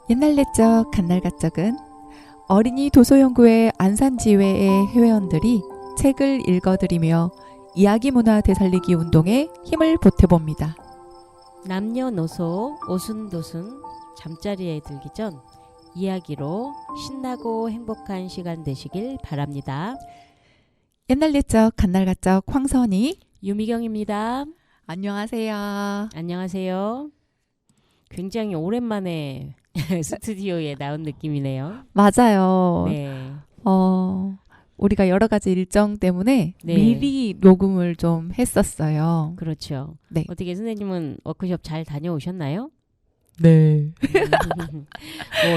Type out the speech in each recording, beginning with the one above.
옛날 옛적 간날 가적은 어린이 도서연구회 안산지회의 회원들이 책을 읽어드리며 이야기 문화 되살리기 운동에 힘을 보태봅니다. 남녀노소 오순도순 잠자리에 들기 전 이야기로 신나고 행복한 시간 되시길 바랍니다. 옛날 옛적 간날 가적 황선희 유미경입니다. 안녕하세요. 안녕하세요. 굉장히 오랜만에 스튜디오에 나온 느낌이네요. 맞아요. 네. 우리가 여러 가지 일정 때문에 네. 미리 녹음을 좀 했었어요. 그렇죠. 네. 어떻게 선생님은 워크숍 잘 다녀오셨나요? 네.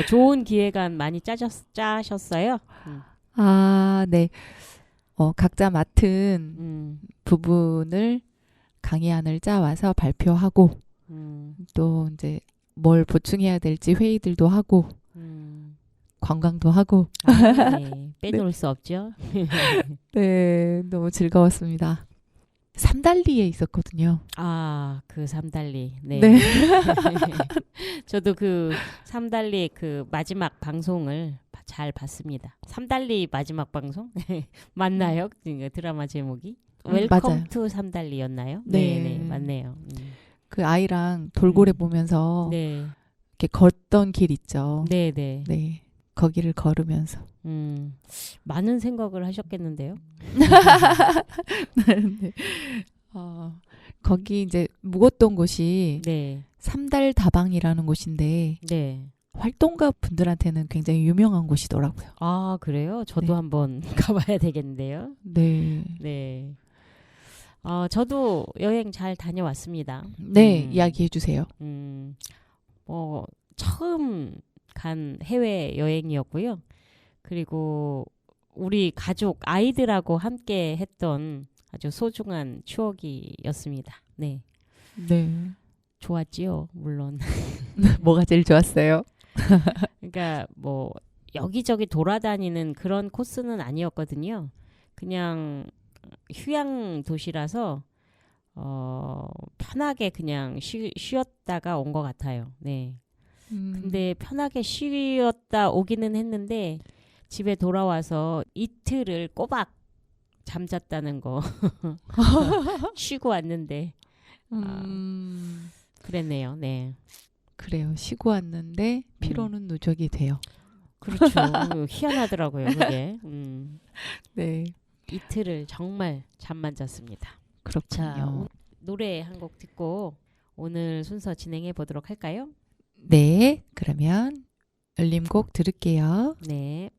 좋은 기획안 많이 짜셨어요? 네. 각자 맡은 부분을 강의안을 짜와서 발표하고 또 이제 뭘 보충해야 될지 회의들도 하고 관광도 하고 네. 빼놓을 수 없죠. 네, 너무 즐거웠습니다. 삼달리에 있었거든요. 그 삼달리. 네. 네. 저도 그 삼달리 그 마지막 방송을 잘 봤습니다. 삼달리 마지막 방송? 맞나요? 그 드라마 제목이? 웰컴 맞아요. 투 삼달리였나요? 네. 네, 맞네요. 그 아이랑 돌고래 보면서 네. 이렇게 걷던 길 있죠. 네, 네. 네. 거기를 걸으면서. 많은 생각을 하셨겠는데요. 네. 거기 이제 묵었던 곳이 네. 삼달다방이라는 곳인데 네. 활동가 분들한테는 굉장히 유명한 곳이더라고요. 아, 그래요? 저도 네. 한번 가봐야 되겠는데요. 네. 네. 저도 여행 잘 다녀왔습니다. 네, 이야기해 주세요. 처음 간 해외 여행이었고요. 그리고 우리 가족 아이들하고 함께 했던 아주 소중한 추억이었습니다. 네. 네. 좋았지요, 물론. 뭐가 제일 좋았어요? 그러니까 뭐 여기저기 돌아다니는 그런 코스는 아니었거든요. 그냥 휴양 도시라서 편하게 그냥 쉬었다가 온 것 같아요. 네. 근데 편하게 쉬었다 오기는 했는데 집에 돌아와서 이틀을 꼬박 잠잤다는 거 쉬고 왔는데 그랬네요. 네. 그래요. 쉬고 왔는데 피로는 누적이 돼요. 그렇죠. 희한하더라고요. 그게. 네. 이틀을 정말 잠만 잤습니다. 그렇군요. 자, 노래 한 곡 듣고 오늘 순서 진행해 보도록 할까요? 네. 그러면 열림곡 들을게요. 네.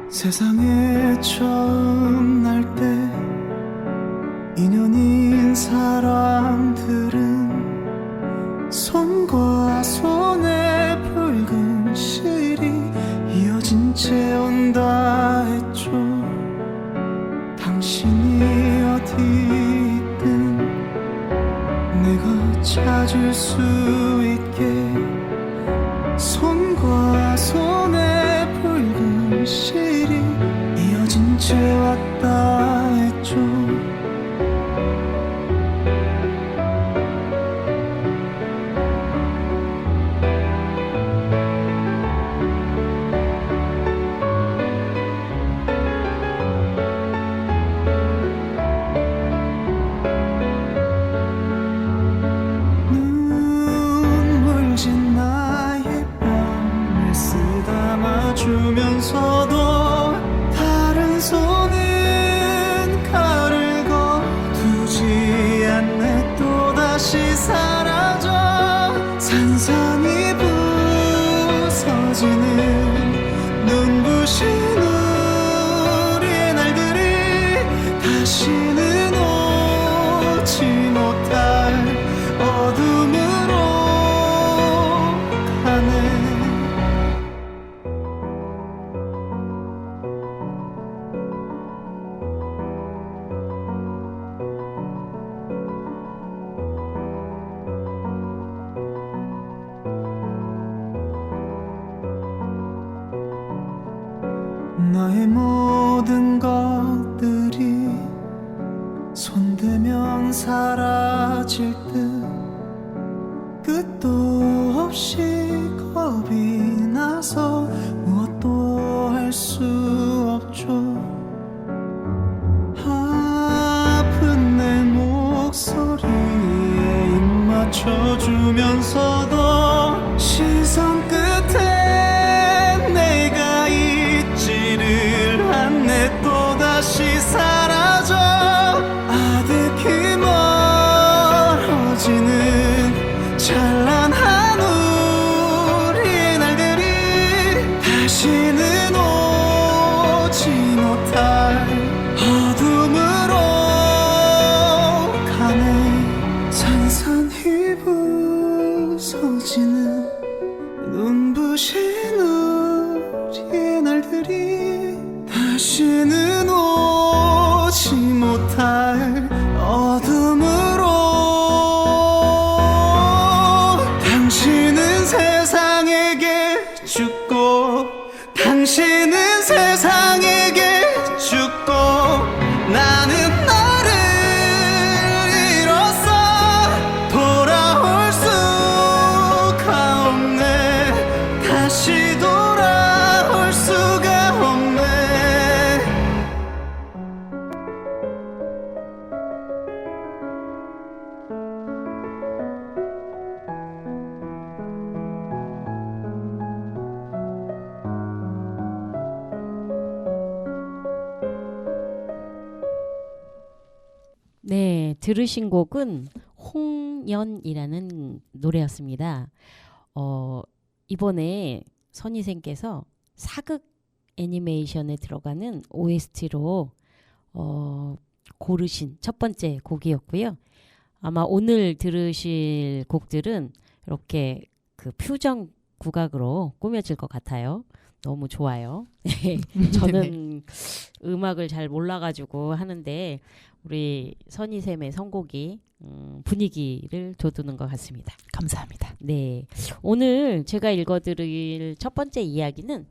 세상에 처음 날 때 인연인 사람들은 손과 손에 붉은 실이 이어진 채 온다 했죠. 당신이 어디 있든 내가 찾을 수 있게 손과 손에 붉은 실이 이어진 채 왔다 했죠. 눈물 진 나의 뺨을 쓰다마주면서도 다른 손은 칼을 거두지 않네. 또다시 사라져 산산이 부서지는 눈부신 우리 날 모든 것들이 손대면 사라질 듯 끝도 없이 겁이 나서 무엇도 할 수 없죠. 아픈 내 목소리에 입 맞춰주면서도 시선 끝에 내가 있지를 않네. 또다시 사라져 아득히 멀어지는 찬란한 우리 날들이 다시는 오지 못할 어둠으로 가네. 산산히 부서지는 눈부신 우리의 날들이 다시는 오지 못할 어둠으로. 당신은 세상에게 죽고 당신은 세상에게 죽고 나는 너를 잃었어. 돌아올 수가 없네. 다시 돌아올 수가 없네. 네, 들으신 곡은 홍연이라는 노래였습니다. 이번에 선희생께서 사극 애니메이션에 들어가는 OST로 고르신 첫 번째 곡이었고요. 아마 오늘 들으실 곡들은 이렇게 그 퓨전 국악으로 꾸며질 것 같아요. 너무 좋아요. 저는 음악을 잘 몰라가지고 하는데 우리 선희쌤의 선곡이 분위기를 돋우는 것 같습니다. 감사합니다. 네, 오늘 제가 읽어드릴 첫 번째 이야기는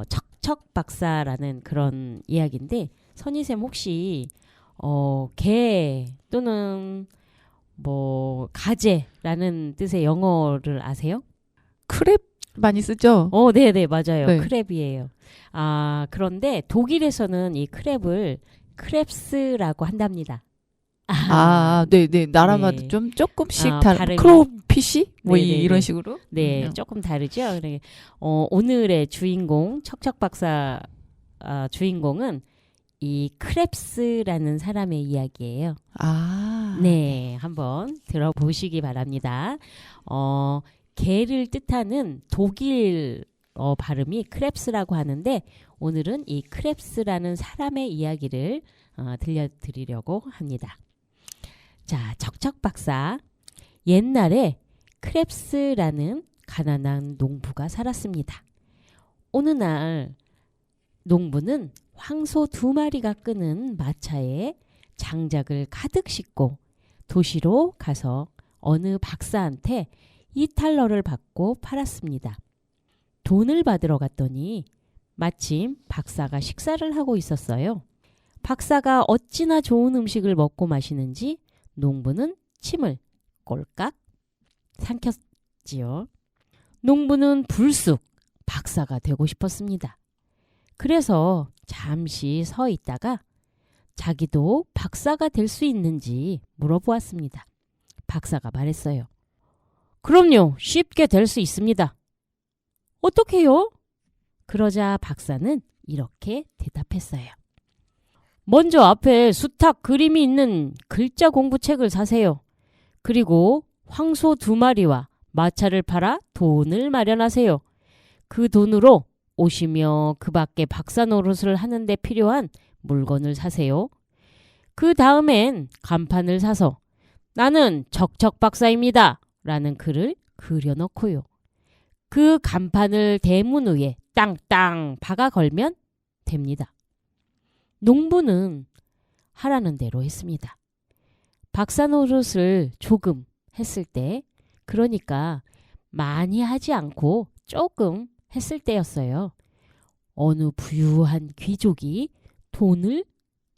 척척박사라는 그런 이야기인데 선희쌤 혹시 개 또는 뭐 가재라는 뜻의 영어를 아세요? 크랩 많이 쓰죠? 네네 맞아요. 네. 크랩이에요. 그런데 독일에서는 이 크랩을 크랩스라고 한답니다. 네네. 나라마다 네. 좀 조금씩 발음이. 크로피시? 뭐 네네네. 이런 식으로? 네, 조금 다르죠. 그래, 오늘의 주인공 척척박사 주인공은 이 크랩스라는 사람의 이야기예요. 네, 한번 들어보시기 바랍니다. 개를 뜻하는 독일 발음이 크랩스라고 하는데 오늘은 이 크랩스라는 사람의 이야기를 들려드리려고 합니다. 자, 척척박사. 옛날에 크랩스라는 가난한 농부가 살았습니다. 어느 날 농부는 황소 2마리가 끄는 마차에 장작을 가득 싣고 도시로 가서 어느 박사한테 2달러를 받고 팔았습니다. 돈을 받으러 갔더니 마침 박사가 식사를 하고 있었어요. 박사가 어찌나 좋은 음식을 먹고 마시는지 농부는 침을 꼴깍 삼켰지요. 농부는 불쑥 박사가 되고 싶었습니다. 그래서 잠시 서 있다가 자기도 박사가 될 수 있는지 물어보았습니다. 박사가 말했어요. 그럼요, 쉽게 될 수 있습니다. 어떻게요? 그러자 박사는 이렇게 대답했어요. 먼저 앞에 수탉 그림이 있는 글자 공부책을 사세요. 그리고 황소 2마리와 마차를 팔아 돈을 마련하세요. 그 돈으로 오시며 그 밖에 박사 노릇을 하는데 필요한 물건을 사세요. 그 다음엔 간판을 사서 나는 척척박사입니다 라는 글을 그려넣고요. 그 간판을 대문 위에 땅땅 박아 걸면 됩니다. 농부는 하라는 대로 했습니다. 박사 노릇을 조금 했을 때, 그러니까 많이 하지 않고 조금 했을 때였어요. 어느 부유한 귀족이 돈을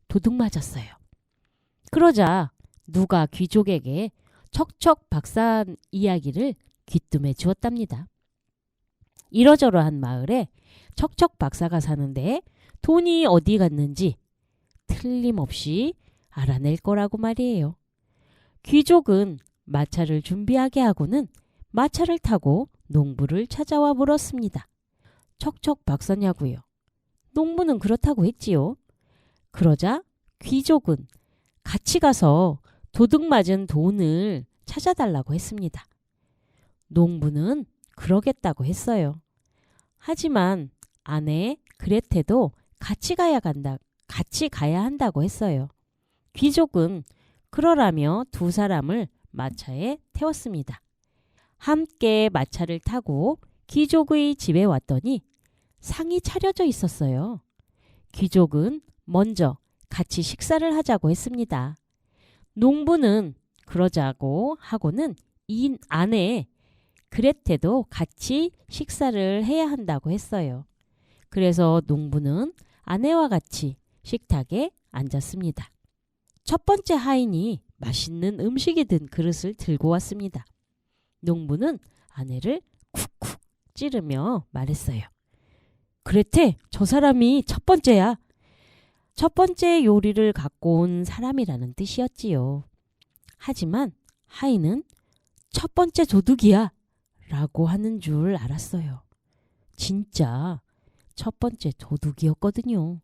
도둑 맞았어요. 그러자 누가 귀족에게 척척 박사 이야기를 귀뜸해 주었답니다. 이러저러한 마을에 척척 박사가 사는데 돈이 어디 갔는지 틀림없이 알아낼 거라고 말이에요. 귀족은 마차를 준비하게 하고는 마차를 타고 농부를 찾아와 물었습니다. 척척 박사냐고요. 농부는 그렇다고 했지요. 그러자 귀족은 같이 가서 도둑 맞은 돈을 찾아달라고 했습니다. 농부는 그러겠다고 했어요. 하지만 아내 그레테도 같이 가야 한다고 했어요. 귀족은 그러라며 두 사람을 마차에 태웠습니다. 함께 마차를 타고 귀족의 집에 왔더니 상이 차려져 있었어요. 귀족은 먼저 같이 식사를 하자고 했습니다. 농부는 그러자고 하고는 이 아내 그레테도 같이 식사를 해야 한다고 했어요. 그래서 농부는 아내와 같이 식탁에 앉았습니다. 첫 번째 하인이 맛있는 음식이 든 그릇을 들고 왔습니다. 농부는 아내를 쿡쿡 찌르며 말했어요. 그레테, 저 사람이 첫 번째야. 첫 번째 요리를 갖고 온 사람이라는 뜻이었지요. 하지만 하인은 첫 번째 도둑이야 라고 하는 줄 알았어요. 진짜 첫 번째 도둑이었거든요.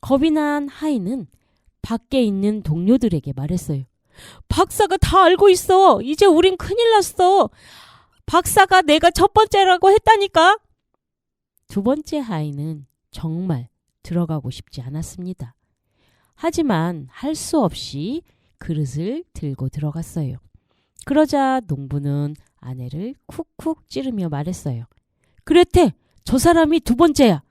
겁이 난 하인은 밖에 있는 동료들에게 말했어요. 박사가 다 알고 있어. 이제 우린 큰일 났어. 박사가 내가 첫 번째라고 했다니까. 두 번째 하인은 정말 들어가고 싶지 않았습니다. 하지만 할 수 없이 그릇을 들고 들어갔어요. 그러자 농부는 아내를 쿡쿡 찌르며 말했어요. 그레테, 저 사람이 두 번째야.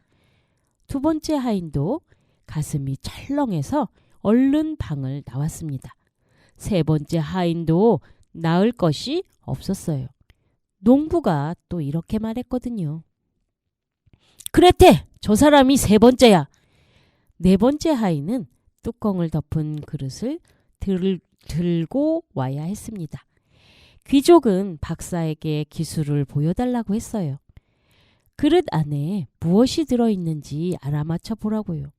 두 번째 하인도 가슴이 철렁해서 얼른 방을 나왔습니다. 세 번째 하인도 나을 것이 없었어요. 농부가 또 이렇게 말했거든요. 그레테, 저 사람이 세 번째야. 네 번째 하인은 뚜껑을 덮은 그릇을 들고 와야 했습니다. 귀족은 박사에게 기술을 보여달라고 했어요. 그릇 안에 무엇이 들어있는지 알아맞혀 보라고요.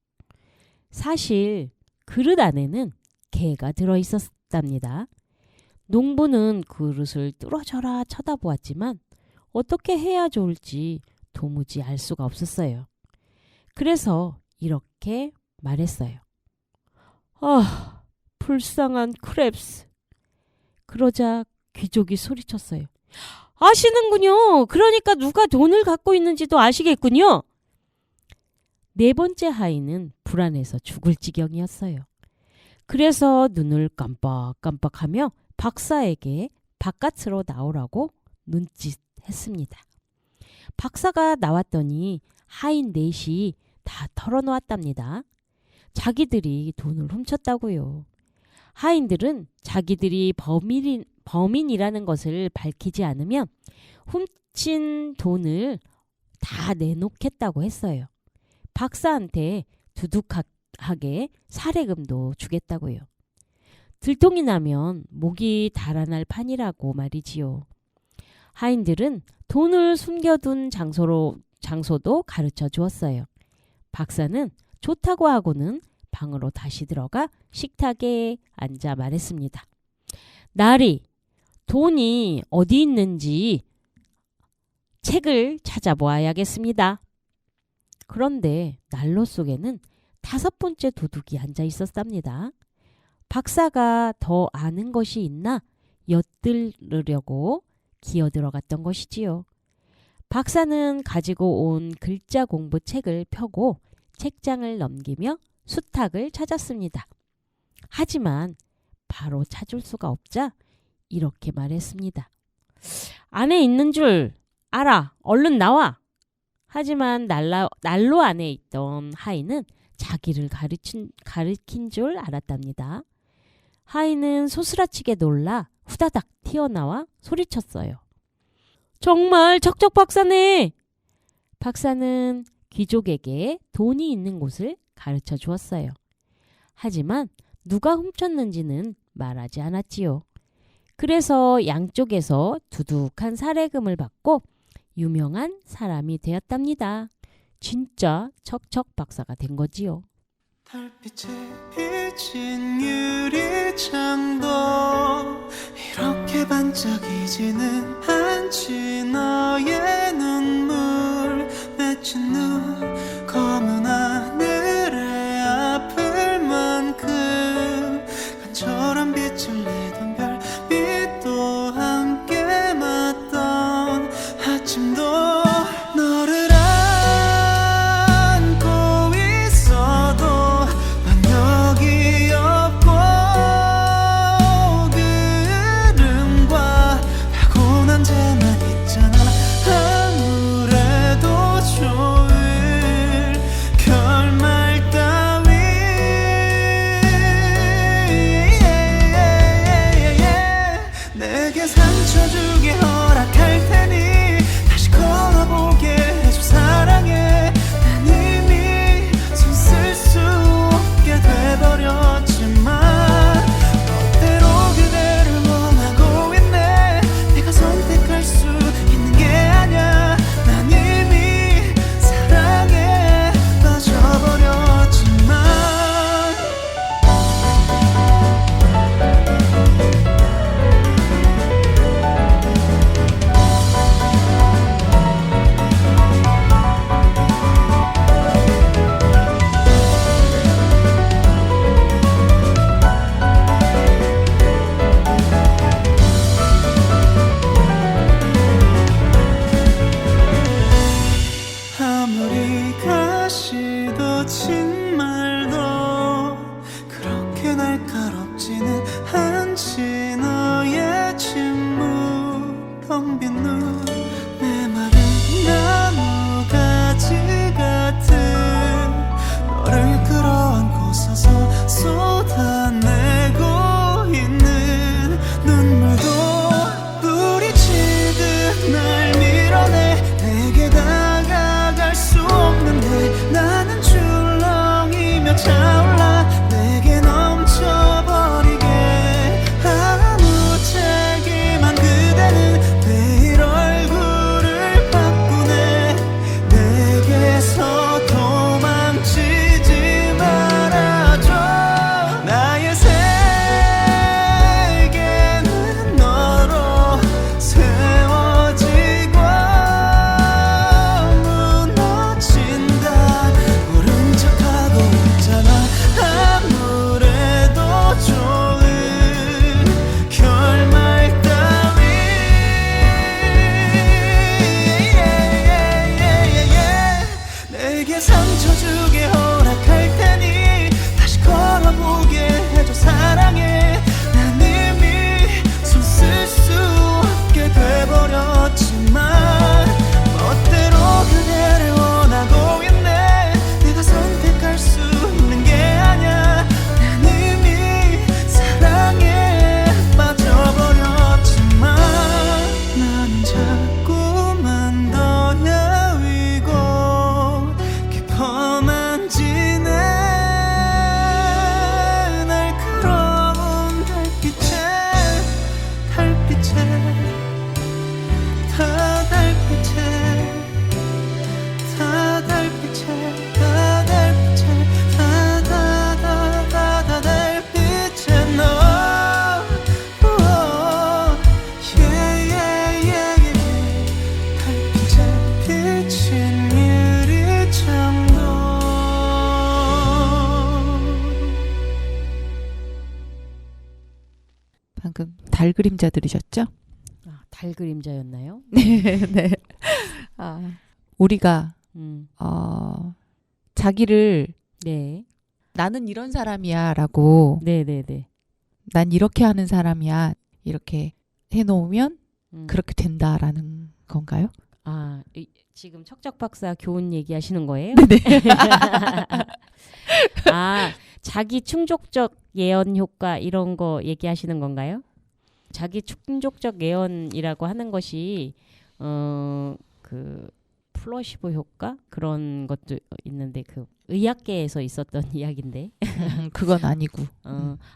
사실 그릇 안에는 개가 들어있었답니다. 농부는 그릇을 뚫어져라 쳐다보았지만 어떻게 해야 좋을지 도무지 알 수가 없었어요. 그래서 이렇게 말했어요. 아, 불쌍한 크랩스. 그러자 귀족이 소리쳤어요. 아시는군요. 그러니까 누가 돈을 갖고 있는지도 아시겠군요. 네 번째 하인은 불안해서 죽을 지경이었어요. 그래서 눈을 깜빡깜빡하며 박사에게 바깥으로 나오라고 눈짓했습니다. 박사가 나왔더니 하인 넷이 다 털어놓았답니다. 자기들이 돈을 훔쳤다고요. 하인들은 자기들이 범인이라는 것을 밝히지 않으면 훔친 돈을 다 내놓겠다고 했어요. 박사한테 두둑하게 사례금도 주겠다고요. 들통이 나면 목이 달아날 판이라고 말이지요. 하인들은 돈을 숨겨둔 장소도 가르쳐 주었어요. 박사는 좋다고 하고는 방으로 다시 들어가 식탁에 앉아 말했습니다. 나리, 돈이 어디 있는지 책을 찾아보아야겠습니다. 그런데 난로 속에는 다섯 번째 도둑이 앉아 있었답니다. 박사가 더 아는 것이 있나 엿들으려고 기어들어갔던 것이지요. 박사는 가지고 온 글자 공부 책을 펴고 책장을 넘기며 수탉을 찾았습니다. 하지만 바로 찾을 수가 없자 이렇게 말했습니다. 안에 있는 줄 알아. 얼른 나와. 하지만 난로 안에 있던 하인은 자기를 가리킨 줄 알았답니다. 하인은 소스라치게 놀라 후다닥 튀어나와 소리쳤어요. 정말 척척 박사네. 박사는 귀족에게 돈이 있는 곳을 가르쳐 주었어요. 하지만 누가 훔쳤는지는 말하지 않았지요. 그래서 양쪽에서 두둑한 사례금을 받고 유명한 사람이 되었답니다. 진짜 척척 박사가 된 거지요. 달빛에 비친 유리창도 이렇게 반짝이지는 않지. 너의 눈물 맺힌 눈 검은 하늘에 아플 만큼 간절한 빛을 내던 별빛도 함께 맞던 아침도 너를 안고 있어도 난 여기 없고 그름과 타고난 죄만 있잖아. 아무래도 좋을 결말 따위 내게 상처 주게 허락할 테니 다시 걸어보게 해줘. 사랑해. 난 이미 손 쓸 수 없게 돼버렸지만 멋대로 그대를 원하고 있네. 내가 선택할 수 있는 게 아냐. 난 이미 사랑에 빠져버렸지만 아무리 가시도 진말도 그렇게 날카롭지는 않지. 너의 침묵 텅빈 눈 내 마른 나무가지 같은 너를 끌어안고 서서 쏟아내고 있는 눈물도 뿌리치듯 날 밀어내. 내게 다가갈 수 없는데 나는 출렁이며 차올라 내게 넘쳐버리게. 아무 책임한 그대는 매일 얼굴을 바꾸네. 내게서 도망치지 말아줘. 나의 세계는 너로 세워지고 무너진다. 모른 척하고 있잖아. 아무래도 좋을 결말 따위 내게 상처 주게 허락할 테니 다시 걸어보게 해줘. 사랑해. 난 이미 손 쓸 수 없게 돼버렸지만 멋대로 그대를 원하고 있네. 내가 선택할 수 있는 게 아냐. 난 이미 사랑에 빠져버렸지만 나는 자꾸만 더 야위고 깊어만지네. 날카로운 달빛에 다 달빛에 다 달빛에 다 달빛에 다 달빛에 너 달빛에 비친 유리창도 방금 달 그림자 들으셨죠? 아, 달 그림자였나요? 네. 우리가 음, 자기를 네, 나는 이런 사람이야라고 네, 네, 네. 난 이렇게 하는 사람이야 이렇게 해놓으면 그렇게 된다라는 건가요? 아, 지금 척척 박사 교훈 얘기하시는 거예요? 네. 아, 자기 충족적 예언 효과 이런 거 얘기하시는 건가요? 자기 충족적 예언이라고 하는 것이 그 플러시보 효과 그런 것도 있는데 그 의학계에서 있었던 이야기인데 그건 아니고.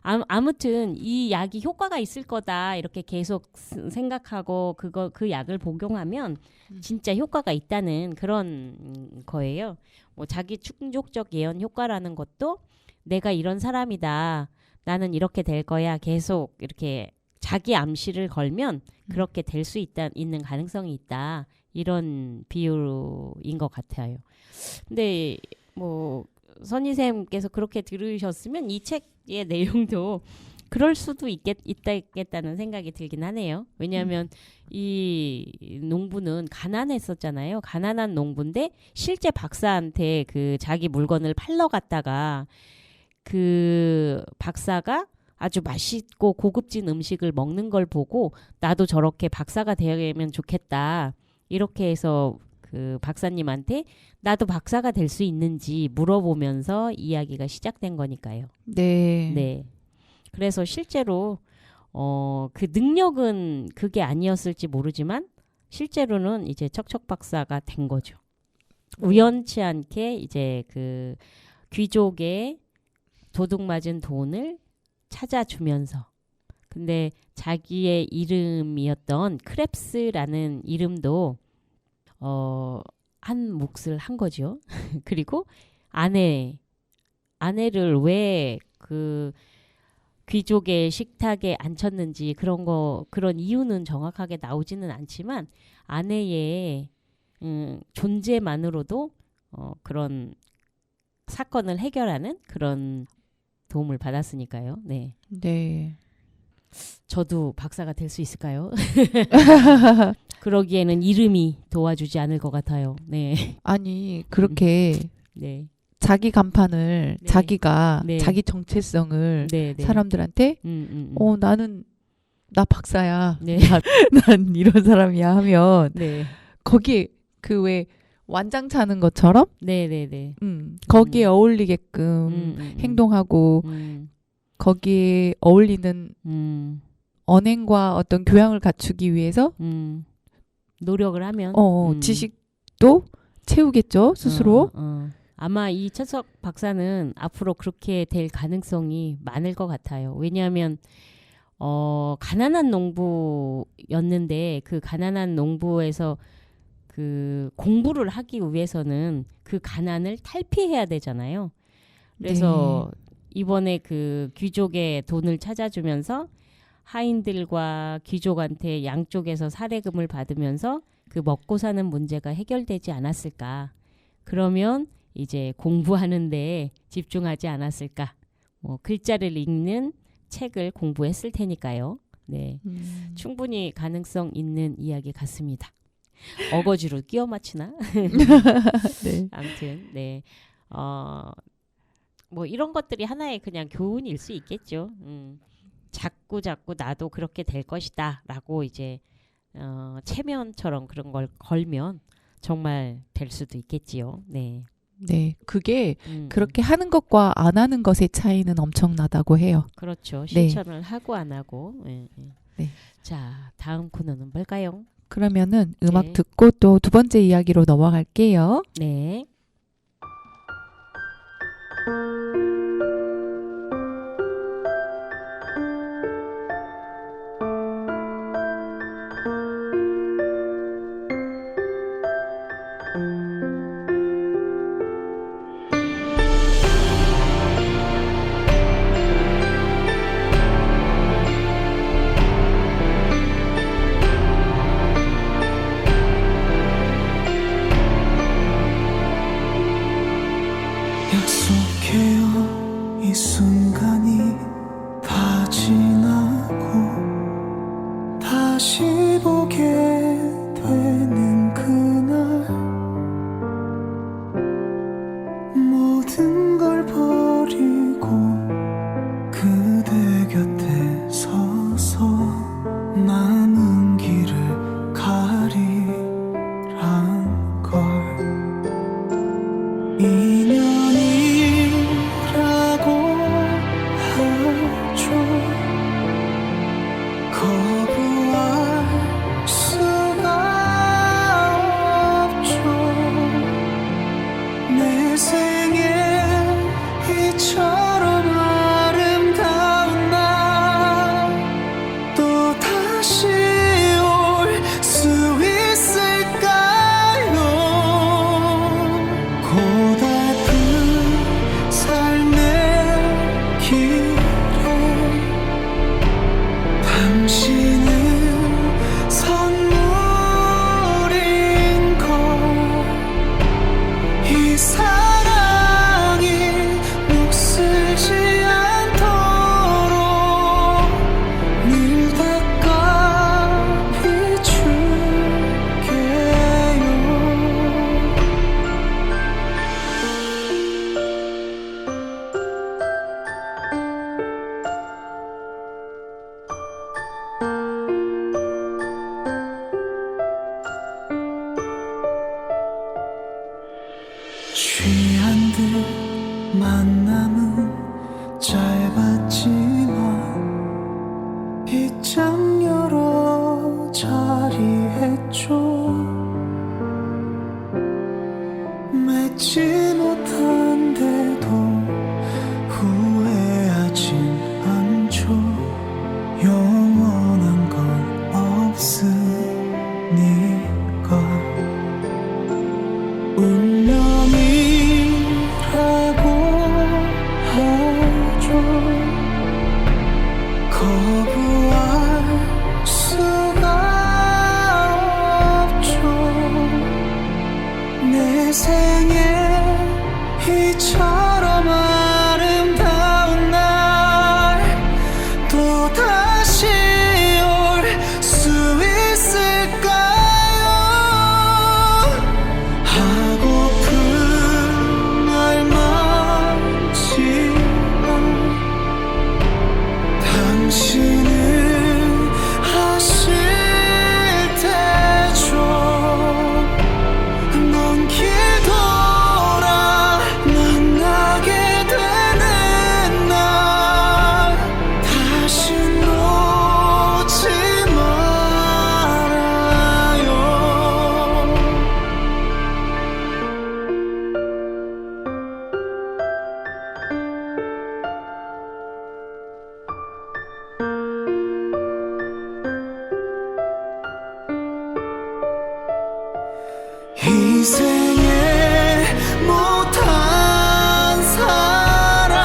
아무튼 이 약이 효과가 있을 거다 이렇게 계속 생각하고 그 약을 복용하면 진짜 효과가 있다는 그런 거예요. 뭐 자기 충족적 예언 효과라는 것도 내가 이런 사람이다. 나는 이렇게 될 거야. 계속 이렇게 자기 암시를 걸면 그렇게 될 수 있는 가능성이 있다. 이런 비유인 것 같아요. 근데 뭐 선희쌤께서 그렇게 들으셨으면 이 책의 내용도 그럴 수도 있겠다는 생각이 들긴 하네요. 왜냐하면 이 농부는 가난했었잖아요. 가난한 농부인데 실제 박사한테 그 자기 물건을 팔러 갔다가 그 박사가 아주 맛있고 고급진 음식을 먹는 걸 보고 나도 저렇게 박사가 되면 좋겠다. 이렇게 해서 그 박사님한테 나도 박사가 될 수 있는지 물어보면서 이야기가 시작된 거니까요. 네. 네. 그래서 실제로 그 능력은 그게 아니었을지 모르지만 실제로는 이제 척척 박사가 된 거죠. 우연치 않게 이제 그 귀족의 도둑맞은 돈을 찾아주면서 근데 자기의 이름이었던 크랩스라는 이름도 한 몫을 한 거죠. 그리고 아내를 왜 그 귀족의 식탁에 앉혔는지 그런 이유는 정확하게 나오지는 않지만 아내의 존재만으로도 그런 사건을 해결하는 그런 도움을 받았으니까요. 네. 네. 저도 박사가 될 수 있을까요? 그러기에는 이름이 도와주지 않을 것 같아요. 네. 아니 그렇게 네. 자기 간판을 네. 자기가 네. 자기 정체성을 네, 네. 사람들한테 나 박사야. 네. 난 이런 사람이야 하면 네. 거기에 그 왜 완장 차는 것처럼 네, 네, 네. 거기에 어울리게끔 행동하고 거기에 어울리는 언행과 어떤 교양을 갖추기 위해서 노력을 하면 지식도 채우겠죠 스스로. 아마 이 척척 박사는 앞으로 그렇게 될 가능성이 많을 것 같아요. 왜냐하면 가난한 농부였는데 그 가난한 농부에서 그 공부를 하기 위해서는 그 가난을 탈피해야 되잖아요. 그래서 이번에 그 귀족의 돈을 찾아주면서 하인들과 귀족한테 양쪽에서 사례금을 받으면서 그 먹고 사는 문제가 해결되지 않았을까. 그러면 이제 공부하는 데 집중하지 않았을까. 뭐 글자를 읽는 책을 공부했을 테니까요. 네, 충분히 가능성 있는 이야기 같습니다. 어거지로 끼워 맞추나? 네. 아무튼 네, 뭐 이런 것들이 하나의 그냥 교훈일 수 있겠죠. 자꾸 나도 그렇게 될 것이다라고 이제 체면처럼 그런 걸 걸면 정말 될 수도 있겠지요. 네. 네, 그게 그렇게 하는 것과 안 하는 것의 차이는 엄청나다고 해요. 그렇죠. 실천을 하고 안 하고. 네. 네. 자, 다음 코너는 뭘까요? 그러면은 음악 네. 듣고 또 두 번째 이야기로 넘어갈게요. 네. 약속해요 이 순간이 다 지나고 다시 보게 되는 그날 모든 걸 버리고 그대 곁에 서서 남은 길을 가리란 걸 인연이라고 하죠. 거부할 수가 없죠. 다시 올 수 있을까요? 고달픈 삶의 길에 당신은 선물인 걸. 이 사랑이 녹슬지 않도록 늘 닦아 비출게요. 취한 듯 만남은 짧았지만 빗장 여러 자리했죠. 맺지 못한데도 후회하진 않죠. 영원한 건 없으니까. 운명이라고 하죠. 거부할 수가 없죠. 내 생에 이처럼 아름다운 날 또 다시 올 수 있을까요? 하고픈 말 많지만 당신은 하실 테죠. 먼 길 돌아 만나게 되는 날 다시 놓지 말아요. 이 생에 못한 사랑,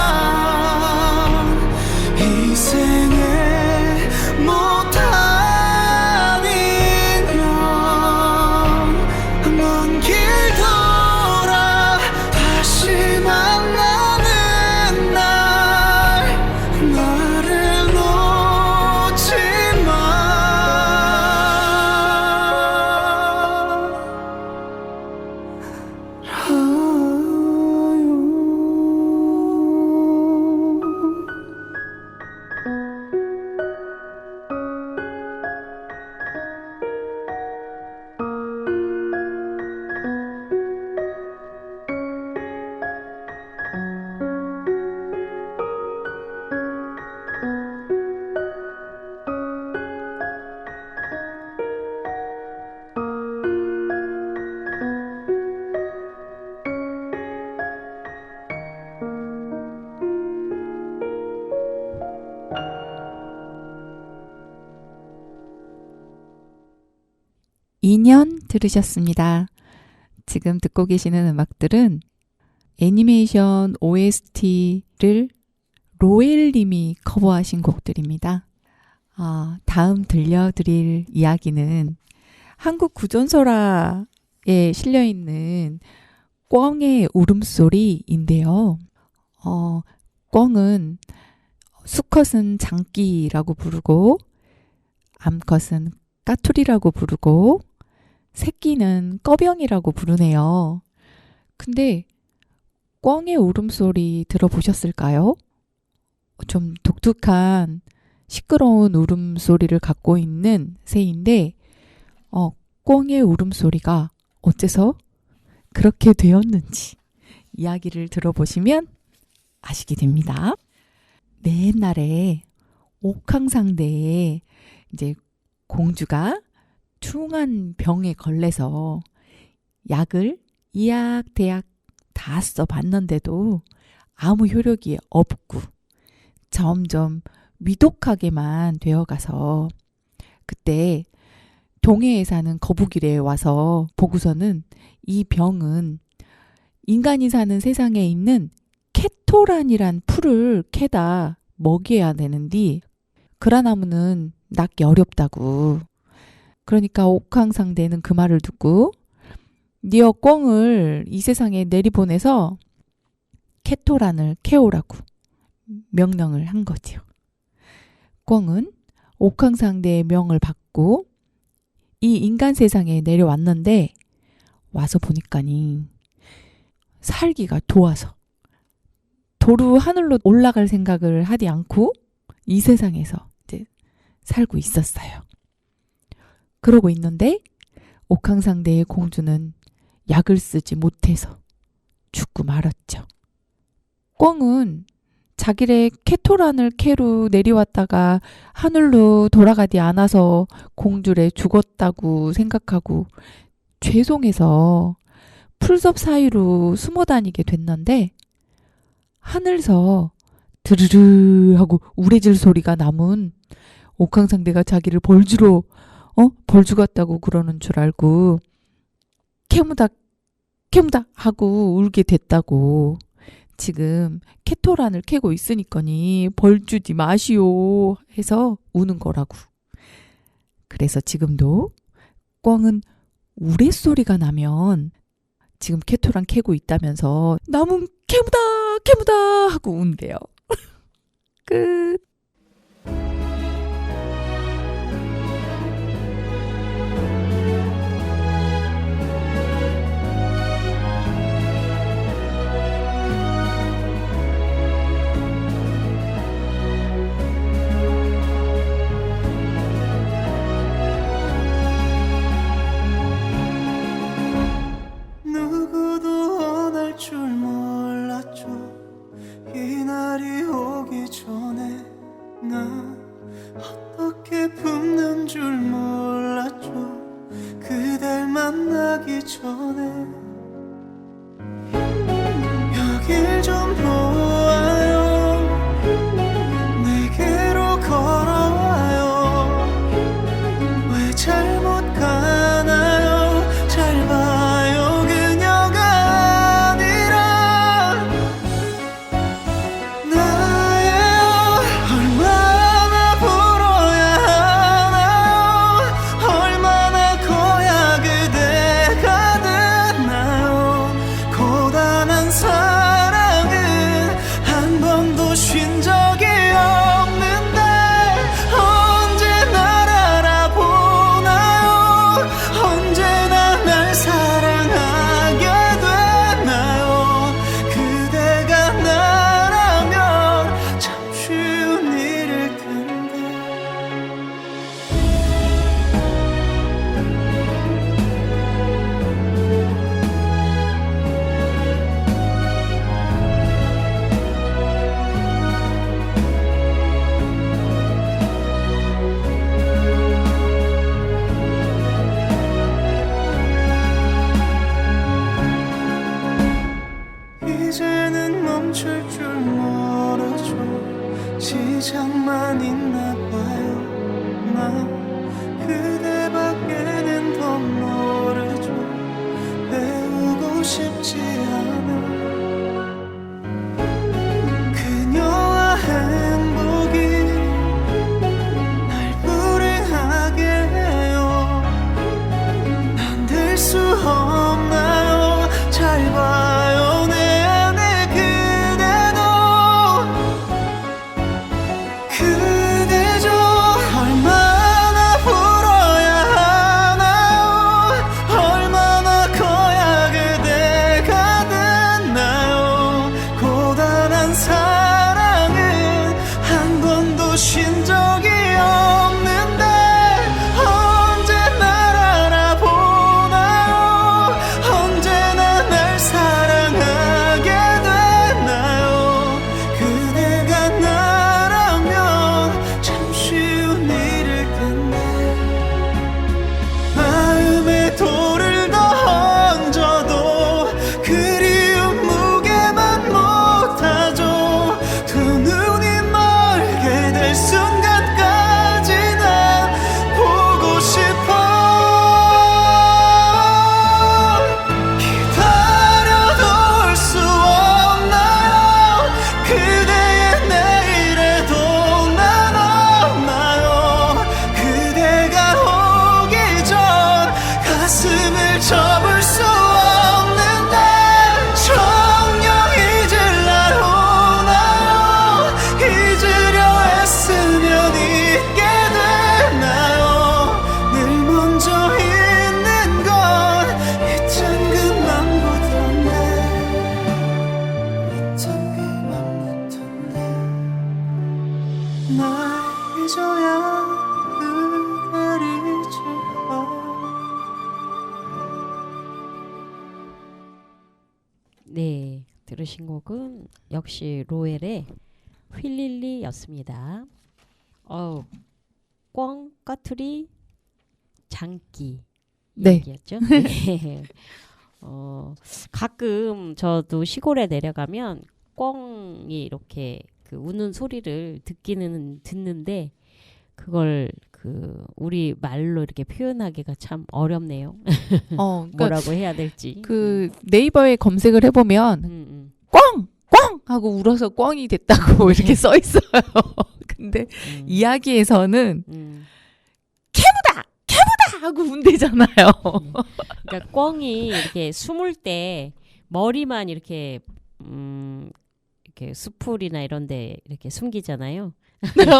이 생에 못한 인연, 먼 길 돌아 다시 만나는 날 나를 놓지 인연 들으셨습니다. 지금 듣고 계시는 음악들은 애니메이션 OST를 로엘님이 커버하신 곡들입니다. 다음 들려드릴 이야기는 한국 구전설화에 실려있는 꿩의 울음소리인데요. 꿩은 수컷은 장기라고 부르고 암컷은 까투리라고 부르고 새끼는 꺼병이라고 부르네요. 근데 꿩의 울음소리 들어보셨을까요? 좀 독특한 시끄러운 울음소리를 갖고 있는 새인데 꿩의 울음소리가 어째서 그렇게 되었는지 이야기를 들어보시면 아시게 됩니다. 옛날에 옥황상대에 이제 공주가 흉한 병에 걸려서 약을 이약대약 다 써봤는데도 아무 효력이 없고 점점 위독하게만 되어가서 그때 동해에 사는 거북이래 와서 보고서는 이 병은 인간이 사는 세상에 있는 케토란이란 풀을 캐다 먹여야 되는데 그라나무는 낫기 어렵다고. 그러니까 옥황상대는 그 말을 듣고 니어 꿩을 이 세상에 내리보내서 케토란을 캐오라고 명령을 한 거지요. 꿩은 옥황상대의 명을 받고 이 인간 세상에 내려왔는데 와서 보니까니 살기가 도와서 도로 하늘로 올라갈 생각을 하지 않고 이 세상에서 이제 살고 있었어요. 그러고 있는데 옥황상대의 공주는 약을 쓰지 못해서 죽고 말았죠. 꿩은 자기의 케토란을 캐로 내려왔다가 하늘로 돌아가지 않아서 공주를 죽었다고 생각하고 죄송해서 풀섭 사이로 숨어 다니게 됐는데 하늘서 드르르 하고 우레질 소리가 나면 옥황상대가 자기를 벌주로 벌주 같다고 그러는 줄 알고 캐무다 하고 울게 됐다고. 지금 케토란을 캐고 있으니까니 벌주지 마시오 해서 우는 거라고. 그래서 지금도 꿩은 우레소리가 나면 지금 케토란 캐고 있다면서 나무 캐무다 하고 운대요. 끝. 누구도 원할 줄 몰랐죠. 이날이 오기 전에 나 어떻게 품는 줄 몰랐죠. 그댈 만나기 전에 여길 좀 보아요. 내게로 걸어와요. 왜 잘못 가나요? 잘 봐요. 그녀가 아니라 나예요. 얼마나 불어야 하나요? 얼마나 커야 그대가 듣나요? 네, 들으신 곡은 역시 로엘의 휠릴리였습니다. 꿩, 까투리, 장기 네. 얘기였죠. 네. 가끔 저도 시골에 내려가면 꿩이 이렇게 그 우는 소리를 듣는데 그걸 그 우리 말로 이렇게 표현하기가 참 어렵네요. 그러니까 뭐라고 해야 될지. 그 네이버에 검색을 해보면 꽝! 꽝! 하고 울어서 꽝이 됐다고 이렇게 써 있어요. 근데 이야기에서는 캐브다! 캐브다! 하고 운대잖아요. 그러니까 꿩이 이렇게 숨을 때 머리만 이렇게 이렇게 수풀이나 이런데 이렇게 숨기잖아요.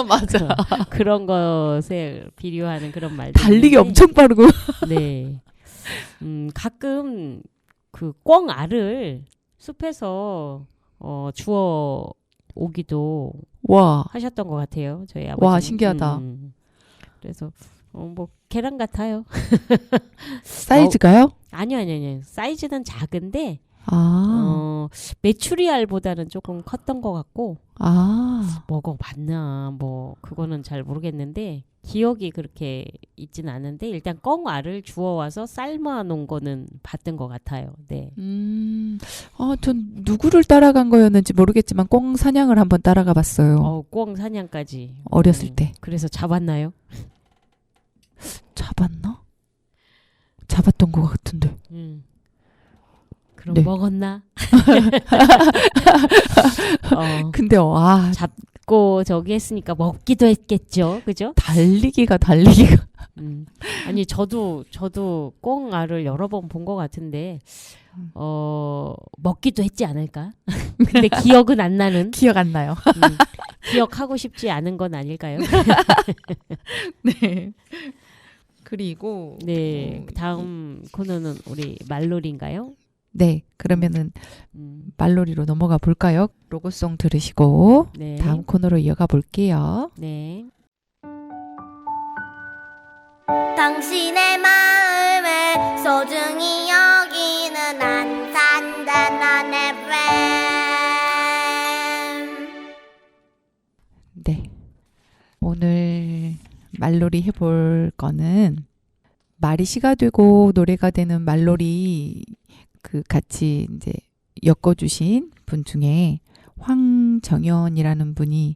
맞아. 그런 것에 비유하는 그런 말들. 달리기 엄청 빠르고. 네. 가끔 그 꿩 알을 숲에서 주워 오기도 와. 하셨던 것 같아요. 저희 아버지. 와, 신기하다. 그래서 뭐 계란 같아요. 사이즈가요? 아니요. 사이즈는 작은데 아. 메추리알보다는 조금 컸던 것 같고. 아. 먹어봤나 뭐 그거는 잘 모르겠는데 기억이 그렇게 있진 않은데 일단 꿩 알을 주워와서 삶아 놓은 거는 봤던 것 같아요. 네. 전 누구를 따라간 거였는지 모르겠지만 꿩 사냥을 한번 따라가 봤어요. 꿩 사냥까지. 어렸을 때. 그래서 잡았나요? 잡았나? 잡았던 것 같은데. 그럼 네. 먹었나? 근데 잡고 저기 했으니까 먹기도 했겠죠, 그죠? 달리기가. 아니 저도 꿩 알을 여러 번 본 것 같은데 먹기도 했지 않을까? 근데 기억은 안 나는. 기억 안 나요. 기억하고 싶지 않은 건 아닐까요? 네. 그리고 네, 다음 코너는 우리 말놀이인가요? 네, 그러면은 말놀이로 넘어가 볼까요? 로고송 들으시고 네. 다음 코너로 이어가 볼게요. 네. 당신의 마음을 소중히 여기는 안산단한 FM. 네, 오늘 말놀이 해볼 거는 말이 시가 되고 노래가 되는 말놀이 그 같이 이제 엮어주신 분 중에 황정연이라는 분이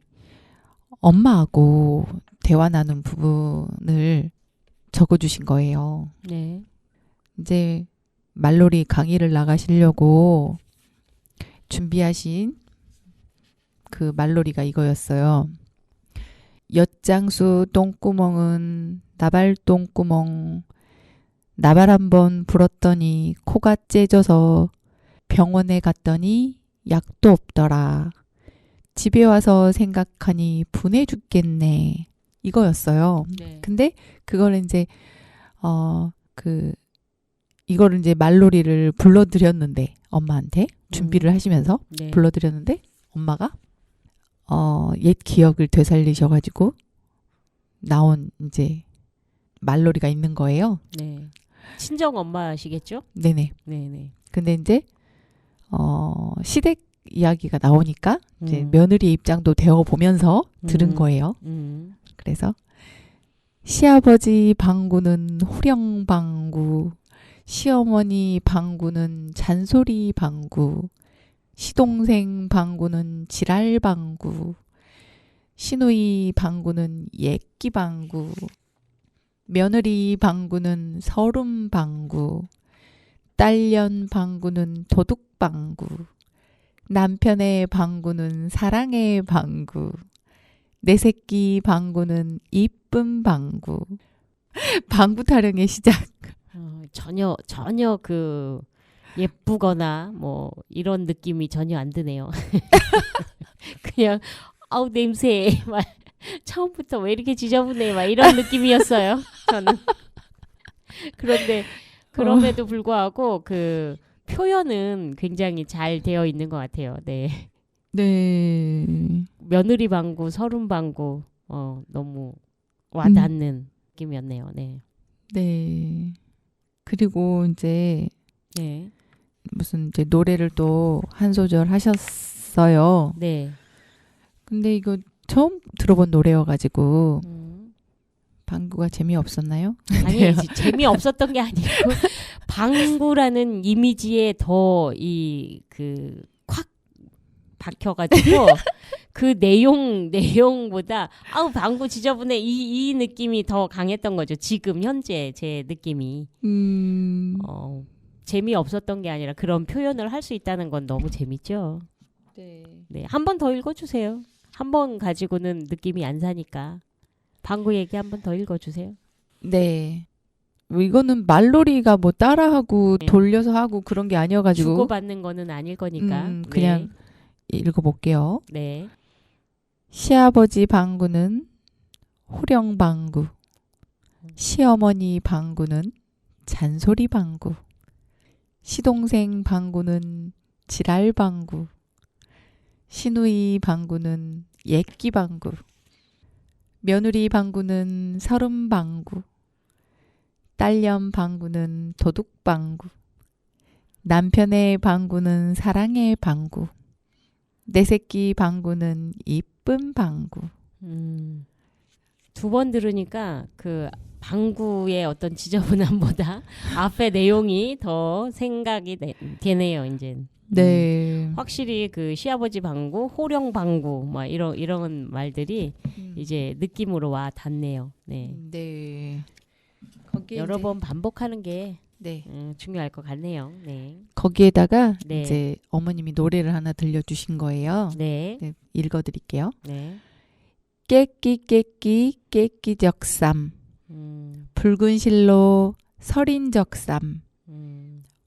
엄마하고 대화 나눈 부분을 적어주신 거예요. 네. 이제 말놀이 강의를 나가시려고 준비하신 그 말놀이가 이거였어요. 엿장수 똥구멍은 나발 똥구멍 나발 한번 불었더니 코가 째져서 병원에 갔더니 약도 없더라. 집에 와서 생각하니 분해 죽겠네. 이거였어요. 네. 근데 그걸 이제 이거를 이제 말놀이를 불러드렸는데 엄마한테 준비를 하시면서 네. 불러드렸는데 엄마가 옛 기억을 되살리셔가지고 나온 이제 말놀이가 있는 거예요. 네. 친정 엄마시겠죠? 네네. 네네. 근데 이제 시댁 이야기가 나오니까 이제 음. 며느리 입장도 되어 보면서 들은 거예요. 그래서 시아버지 방구는 호령 방구, 시어머니 방구는 잔소리 방구, 시동생 방구는 지랄 방구, 시누이 방구는 예끼 방구, 며느리 방구는 서름 방구, 딸년 방구는 도둑 방구, 남편의 방구는 사랑의 방구, 내 새끼 방구는 이쁜 방구. 방구 타령의 시작. 전혀 그 예쁘거나 뭐 이런 느낌이 전혀 안 드네요. 그냥 아우 냄새 막 처음부터 왜 이렇게 지저분해 막 이런 느낌이었어요. 저는. 그런데 그럼에도 불구하고 그 표현은 굉장히 잘 되어 있는 것 같아요. 네. 네. 며느리 방구, 서름 방구, 너무 와닿는 느낌이었네요. 네. 네. 그리고 이제 네. 무슨 이제 노래를 또 한 소절 하셨어요. 네. 근데 이거 처음 들어본 노래여가지고 음. 방구가 재미없었나요? 아니 재미없었던 게 아니고 방구라는 이미지에 더 이 그 콱 박혀가지고 그 내용보다 아우 방구 지저분해 이 느낌이 더 강했던 거죠. 지금 현재 제 느낌이 재미없었던 게 아니라 그런 표현을 할 수 있다는 건 너무 재밌죠. 네, 한 번 더 읽어주세요. 한 번 가지고는 느낌이 안 사니까 방구 얘기 한 번 더 읽어주세요. 네. 뭐 이거는 말놀이가 뭐 따라하고 네. 돌려서 하고 그런 게 아니어가지고 주고받는 거는 아닐 거니까. 그냥 읽어볼게요. 네. 시아버지 방구는 호령 방구, 시어머니 방구는 잔소리 방구, 시동생 방구는 지랄 방구, 시누이 방구는 예끼 방구, 며느리 방구는 서름 방구, 딸년 방구는 도둑 방구, 남편의 방구는 사랑의 방구, 내 새끼 방구는 이쁜 방구. 두 번 들으니까 그 방구의 어떤 지저분함보다 앞에 내용이 더 생각이 되네요. 이제. 네. 확실히 그 시아버지 방구, 호령 방구, 막 이런 말들이 이제 느낌으로 와 닿네요. 네. 네. 거기에 여러 이제, 번 반복하는 게 네. 중요할 것 같네요. 네. 거기에다가 네. 이제 어머님이 노래를 하나 들려주신 거예요. 네. 네, 읽어드릴게요. 네. 깨끼 깨끼 깨끼적삼, 붉은 실로 설인적삼,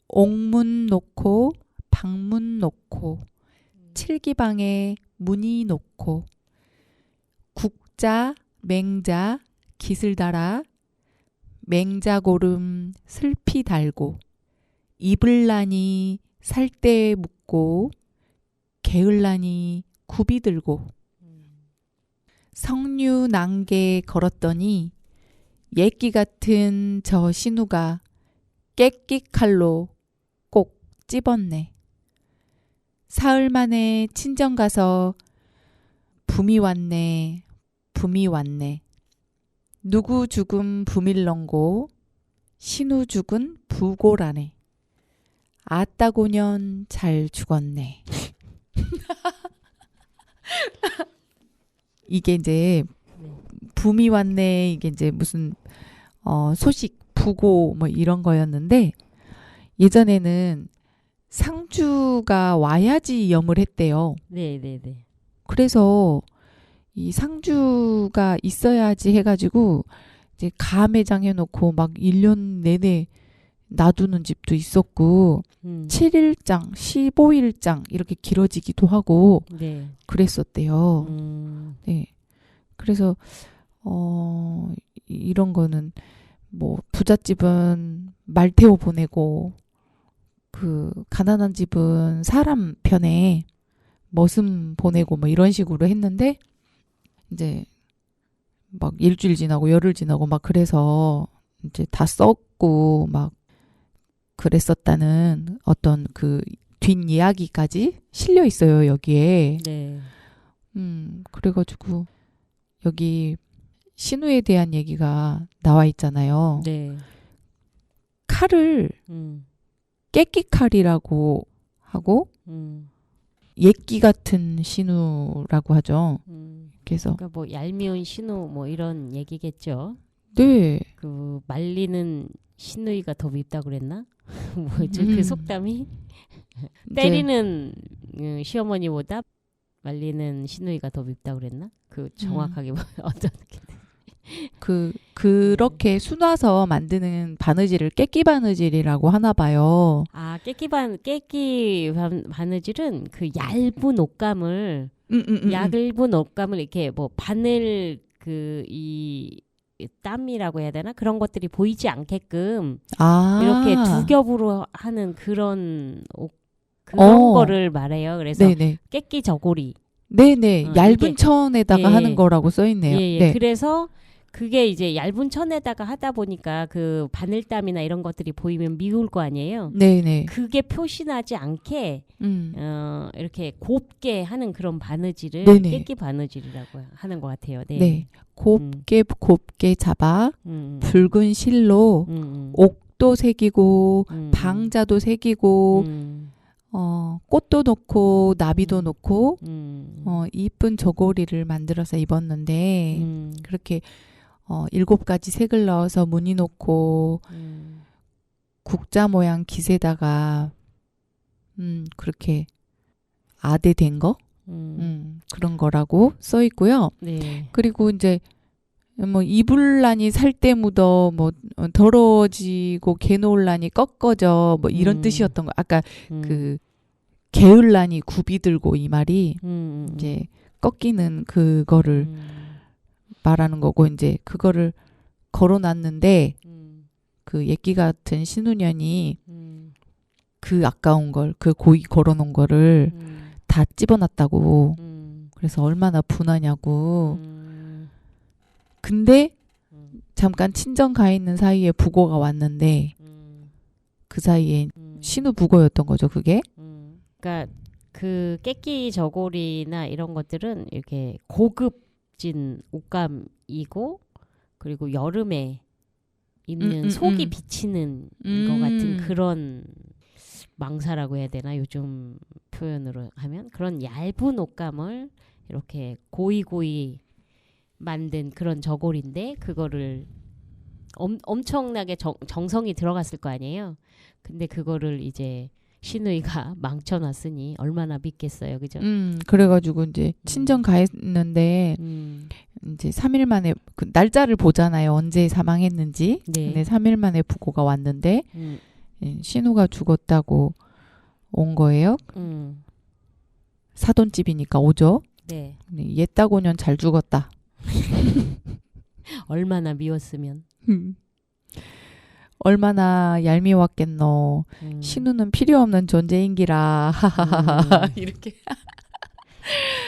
옥문 놓고 방문 놓고 칠기방에 문이 놓고 국자 맹자 깃을 달아 맹자고름 슬피 달고 이블라니 살대에 묻고 게을라니 굽이 들고 성류 난개 걸었더니 예끼 같은 저 신우가 깨끼 칼로 꼭 찝었네. 사흘 만에 친정 가서 붐이 왔네, 붐이 왔네. 누구 죽음 부밀렁고 신우 죽은 부고라네. 아따고년 잘 죽었네. 이게 이제 붐이 왔네. 이게 이제 무슨 소식 부고 뭐 이런 거였는데 예전에는 상주가 와야지 염을 했대요. 네, 네, 네. 그래서 이 상주가 있어야지 해가지고 이제 가매장 해놓고 막 1년 내내 놔두는 집도 있었고 7일장, 15일장 이렇게 길어지기도 하고 네. 그랬었대요. 네. 그래서 이런 거는 뭐 부잣집은 말 태워 보내고 그 가난한 집은 사람 편에 머슴 보내고 뭐 이런 식으로 했는데 이제 막 일주일 지나고 열흘 지나고 막 그래서 이제 다 썩고 막 그랬었다는 어떤 그 뒷이야기까지 실려 있어요, 여기에. 네. 그래가지고 여기 신우에 대한 얘기가 나와 있잖아요. 네. 칼을 깨끼 칼이라고 하고 예끼 같은 신우라고 하죠. 그래서 그러니까 뭐 얄미운 신우 뭐 이런 얘기겠죠. 네. 그 말리는 신우이가 더 밉다 그랬나? 뭐지 그 속담이? 때리는 시어머니보다 말리는 신우이가 더 밉다 그랬나? 그 정확하게 어떻게? 그렇게 순화서 만드는 바느질을 깨끼 바느질이라고 하나 봐요. 아 깨끼 바느질은 그 얇은 옷감을 얇은 옷감을 이렇게 뭐 바늘 그 이 땀이라고 해야 되나 그런 것들이 보이지 않게끔 이렇게 두 겹으로 하는 그런 거를 말해요. 그래서 네네. 깨끼 저고리. 네네. 얇은 이게, 천에다가 하는 거라고 써 있네요. 예. 네. 그래서 그게 이제 얇은 천에다가 하다 보니까 그 바늘땀이나 이런 것들이 보이면 미울 거 아니에요. 네네. 그게 표시나지 않게 이렇게 곱게 하는 그런 바느질을 네네. 깨끼 바느질이라고 하는 것 같아요. 네. 네. 곱게 잡아 붉은 실로 옥도 새기고 방자도 새기고 꽃도 놓고 나비도 놓고 이쁜 저고리를 만들어서 입었는데 그렇게 7가지 색을 넣어서 무늬 놓고 국자 모양 깃에다가 그렇게 아대된 거 그런 거라고 써 있고요. 네. 그리고 이제 뭐 이불란이 살때 묻어 뭐 더러워지고 개노을란이 꺾어져 뭐 이런 뜻이었던 거. 아까 그 게을란이 굽이 들고 이 말이 이제 꺾이는 그거를 말하는 거고 이제 그거를 걸어놨는데 그 예끼 같은 신우년이 그 아까운 걸 그 고이 걸어놓은 거를 다 집어놨다고. 그래서 얼마나 분하냐고. 근데 잠깐 친정 가 있는 사이에 부고가 왔는데 그 사이에 신우 부고였던 거죠, 그게. 그러니까 그 깨끼 저고리나 이런 것들은 이렇게 고급진 옷감이고 그리고 여름에 입는 속이 비치는 것 같은 그런 망사라고 해야 되나 요즘 표현으로 하면 그런 얇은 옷감을 이렇게 고이고이 만든 그런 저고리인데 그거를 엄청나게 정성이 들어갔을 거 아니에요. 근데 그거를 이제 신우이가 망쳐놨으니 얼마나 믿겠어요, 그죠? 그래가지고 이제 친정 가 있는데 이제 3일 만에 그 날짜를 보잖아요. 언제 사망했는지. 네. 근데 3일 만에 부고가 왔는데 신우가 죽었다고 온 거예요. 사돈집이니까 오죠. 네. 옛다고년 잘 죽었다. 얼마나 미웠으면. 얼마나 얄미웠겠노. 신우는 필요 없는 존재인기라. 이렇게.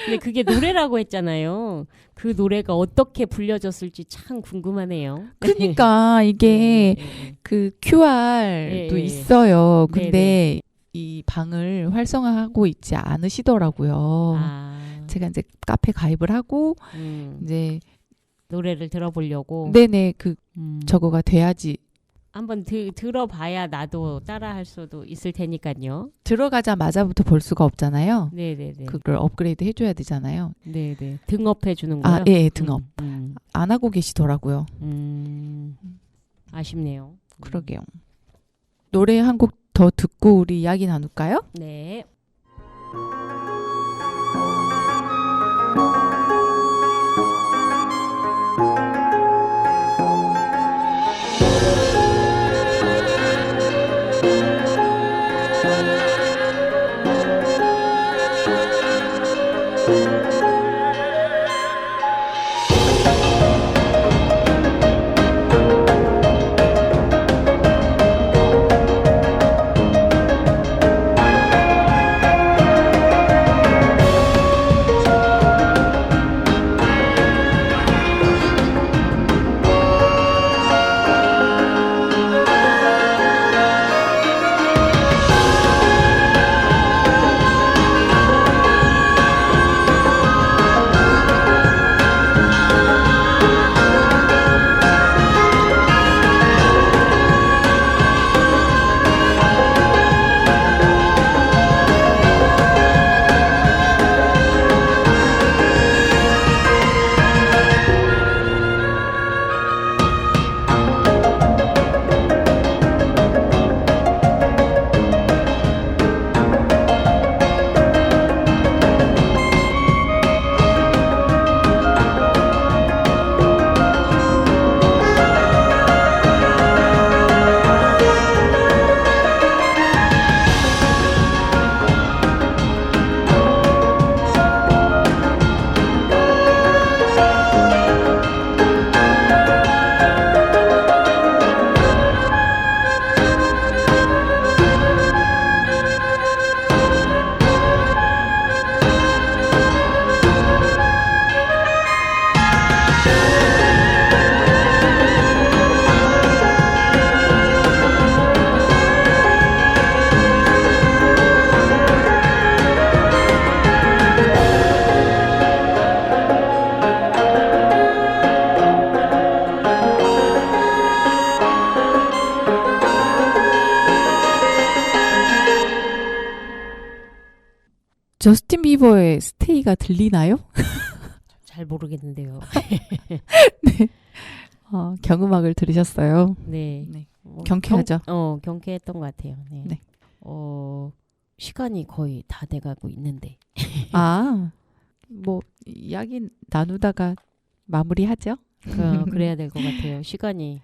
근데 그게 노래라고 했잖아요. 그 노래가 어떻게 불려졌을지 참 궁금하네요. 그러니까 이게 그 QR도 있어요. 근데 이 방을 활성화하고 있지 않으시더라고요. 제가 이제 카페 가입을 하고 이제 노래를 들어보려고. 네네 그 저거가 돼야지. 한번 들어봐야 나도 따라할 수도 있을 테니까요. 들어가자마자부터 볼 수가 없잖아요. 네네네. 그걸 업그레이드 해줘야 되잖아요. 네네. 등업해 주는 거요? 예, 등업. 안 하고 계시더라고요. 아쉽네요. 그러게요. 노래 한 곡 더 듣고 우리 이야기 나눌까요? 네. 저스틴 비버의 스테이가 들리나요? 잘 모르겠는데요. 경음악을 들으셨어요. 네. 네. 뭐 경쾌하죠? 경쾌했던 것 같아요. 네. 네. 시간이 거의 다 돼가고 있는데. 뭐 이야기 나누다가 마무리하죠. 그래야 될 것 같아요. 시간이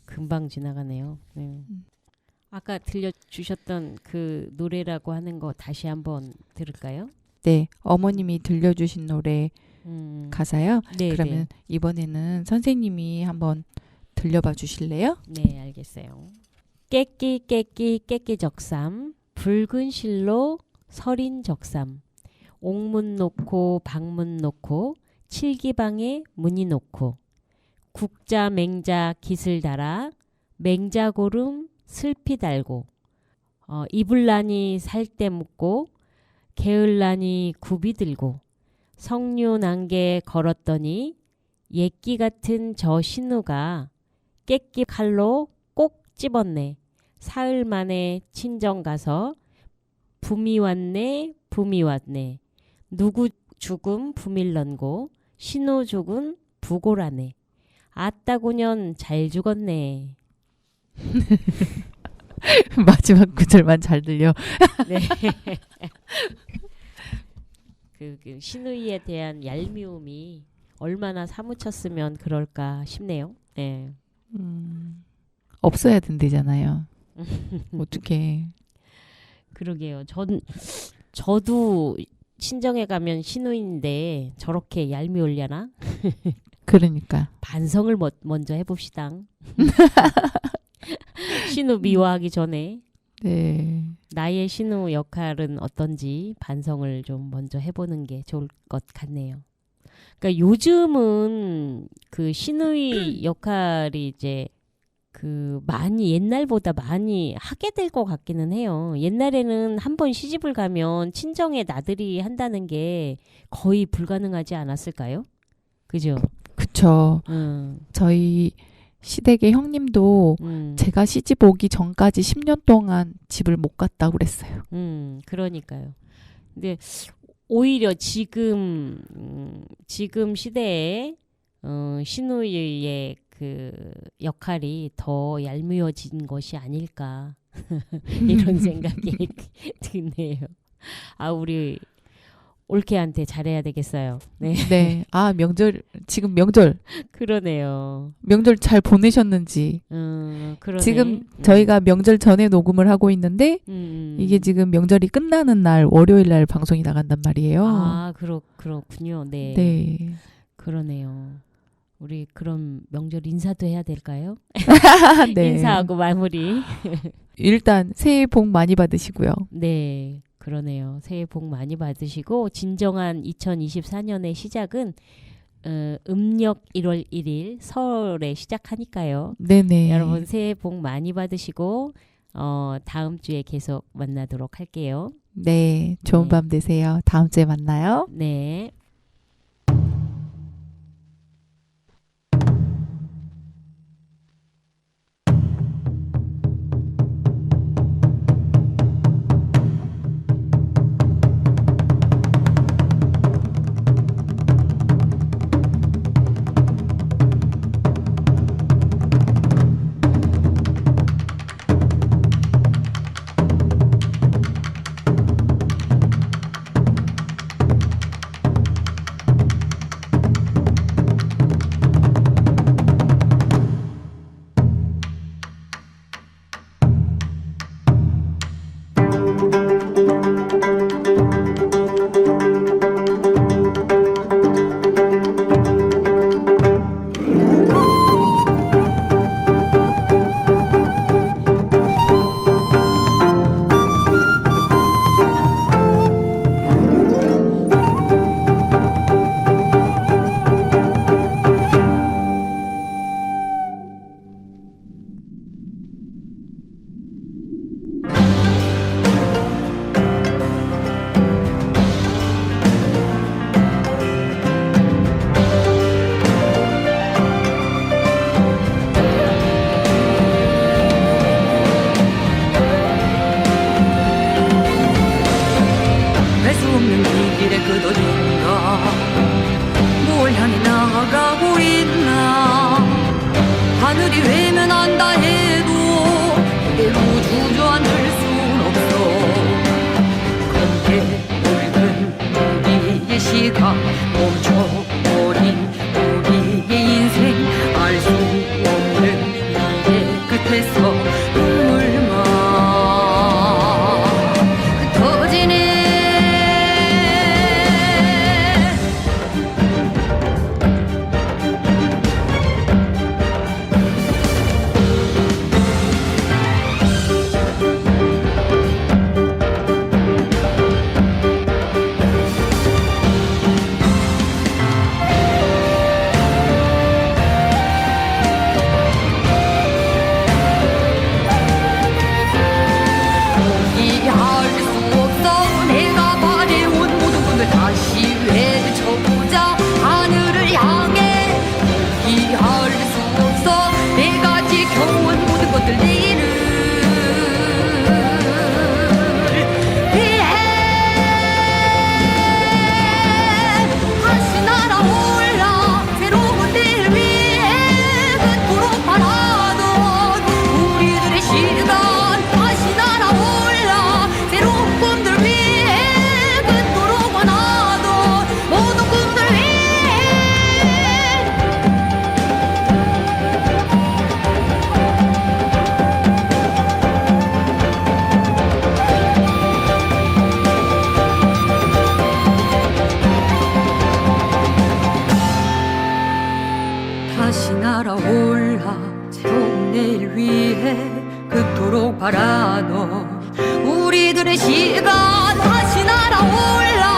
금방 지나가네요. 네. 아까 들려주셨던 그 노래라고 하는 거 다시 한번 들을까요? 네, 어머님이 들려주신 노래 가사요. 네, 그러면 네. 이번에는 선생님이 한번 들려봐 주실래요? 네, 알겠어요. 깨끼 깨끼 깨끼 적삼 붉은 실로 서린 적삼 옥문 놓고 방문 놓고 칠기방에 문이 놓고 국자 맹자 깃을 달아 맹자고름 슬피 달고 이불라니 살때 묻고 게을라니 굽이 들고 성류 난개 걸었더니 예끼 같은 저 신우가 깨끼 칼로 꼭 집었네. 사흘 만에 친정 가서 붐이 왔네 붐이 왔네. 누구 죽음 부밀런고 신우 죽은 부고라네. 아따구년 잘 죽었네. 마지막 구절만 잘 들려. 네. 그 신우이에 대한 얄미움이 얼마나 사무쳤으면 그럴까 싶네요. 네. 없어야 된대잖아요. 어떻게? 그러게요. 저도 친정에 가면 신우인데 저렇게 얄미울려나? 그러니까. 반성을 먼저 해봅시다. 신우 미워하기 전에 네. 나의 신우 역할은 어떤지 반성을 좀 먼저 해보는 게 좋을 것 같네요. 그러니까 요즘은 그 신우의 역할이 이제 그 많이 옛날보다 많이 하게 될 것 같기는 해요. 옛날에는 한 번 시집을 가면 친정에 나들이 한다는 게 거의 불가능하지 않았을까요? 그죠? 그쵸. 저희 시댁의 형님도 제가 시집 오기 전까지 10년 동안 집을 못 갔다고 그랬어요. 그러니까요. 근데 오히려 지금 시대에 신우의 그 역할이 더 얄미워진 것이 아닐까 이런 생각이 드네요. 우리 올케한테 잘해야 되겠어요. 네. 네. 지금 명절. 그러네요. 명절 잘 보내셨는지. 그러네. 지금 저희가 명절 전에 녹음을 하고 있는데 이게 지금 명절이 끝나는 날 월요일 날 방송이 나간단 말이에요. 그렇군요. 네. 네. 그러네요. 우리 그럼 명절 인사도 해야 될까요? 네. 인사하고 마무리. 일단 새해 복 많이 받으시고요. 네. 그러네요. 새해 복 많이 받으시고 진정한 2024년의 시작은 음력 1월 1일 설에 시작하니까요. 네네. 여러분 새해 복 많이 받으시고 다음 주에 계속 만나도록 할게요. 네. 좋은 네. 밤 되세요. 다음 주에 만나요. 네. 위해 그토록 바라던 우리들의 시가 다시 날아올라